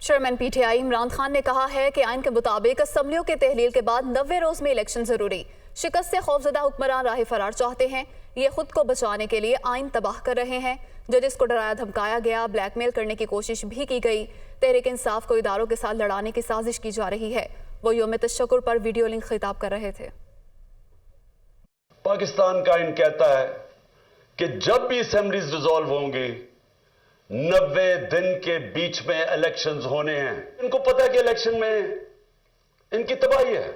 Chairman P T I Imran Khan نے کہا ہے کہ آئین کے مطابق اسمبلیوں کے تحلیل کے بعد 90 روز میں الیکشن ضروری۔ شکست سے خوفزدہ حکمران راہ فرار چاہتے ہیں، یہ خود کو بچانے کے لیے آئین تباہ کر رہے ہیں۔ ججز کو ڈرایا دھمکایا گیا، بلیک میل کرنے کی کوشش بھی کی گئی۔ تحریک انصاف کو اداروں کے ساتھ لڑانے کی سازش کی جا رہی ہے۔ وہ یوم تشکر پر ویڈیو لنک خطاب کر رہے تھے۔ پاکستان کا آئین کہتا ہے کہ جب بھی اسمبلیز ڈیزالو ہوں گی 90 دن کے بیچ میں الیکشنز ہونے ہیں۔ ان کو پتہ ہے کہ الیکشن میں ان کی تباہی ہے،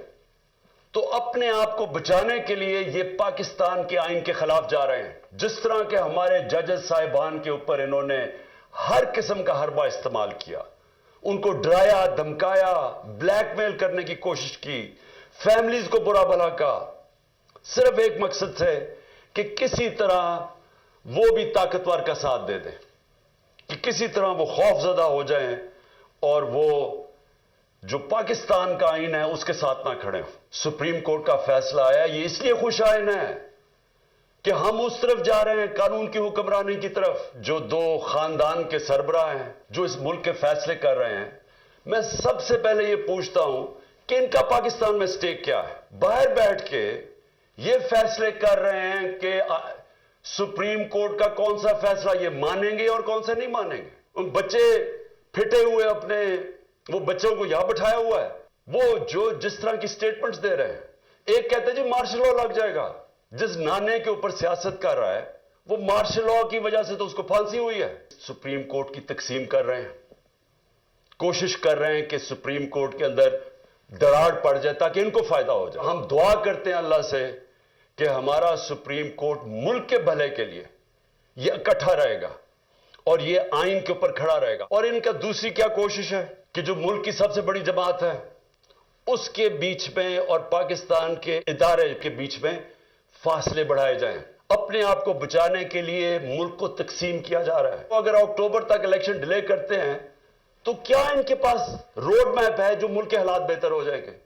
تو اپنے آپ کو بچانے کے لیے یہ پاکستان کے آئین کے خلاف جا رہے ہیں۔ جس طرح کہ ہمارے ججز صاحبان کے اوپر انہوں نے ہر قسم کا حربہ استعمال کیا، ان کو ڈرایا دھمکایا، بلیک میل کرنے کی کوشش کی، فیملیز کو برا بھلا کہا، صرف ایک مقصد سے کہ کسی طرح وہ بھی طاقتور کا ساتھ دے دیں، کہ کسی طرح وہ خوف زدہ ہو جائیں اور وہ جو پاکستان کا آئین ہے اس کے ساتھ نہ کھڑے ہوں۔ سپریم کورٹ کا فیصلہ آیا، یہ اس لیے خوش آئین ہے کہ ہم اس طرف جا رہے ہیں، قانون کی حکمرانی کی طرف۔ جو دو خاندان کے سربراہ ہیں جو اس ملک کے فیصلے کر رہے ہیں، میں سب سے پہلے یہ پوچھتا ہوں کہ ان کا پاکستان میں سٹیک کیا ہے؟ باہر بیٹھ کے یہ فیصلے کر رہے ہیں کہ سپریم کورٹ کا کون سا فیصلہ یہ مانیں گے اور کون سا نہیں مانیں گے۔ ان بچے پھٹے ہوئے اپنے وہ بچوں کو یہاں بٹھایا ہوا ہے، وہ جو جس طرح کی سٹیٹمنٹس دے رہے ہیں۔ ایک کہتے ہیں جی مارشل لا لگ جائے گا، جس نانے کے اوپر سیاست کر رہا ہے وہ مارشل لا کی وجہ سے تو اس کو پھانسی ہوئی ہے۔ سپریم کورٹ کی تقسیم کر رہے ہیں، کوشش کر رہے ہیں کہ سپریم کورٹ کے اندر دراڑ پڑ جائے تاکہ ان کو فائدہ ہو جائے۔ ہم دعا کرتے ہیں اللہ سے کہ ہمارا سپریم کورٹ ملک کے بھلے کے لیے یہ اکٹھا رہے گا اور یہ آئین کے اوپر کھڑا رہے گا۔ اور ان کا دوسری کیا کوشش ہے کہ جو ملک کی سب سے بڑی جماعت ہے اس کے بیچ میں اور پاکستان کے ادارے کے بیچ میں فاصلے بڑھائے جائیں۔ اپنے آپ کو بچانے کے لیے ملک کو تقسیم کیا جا رہا ہے۔ اگر اکتوبر تک الیکشن ڈیلے کرتے ہیں تو کیا ان کے پاس روڈ میپ ہے جو ملک کے حالات بہتر ہو جائیں گے؟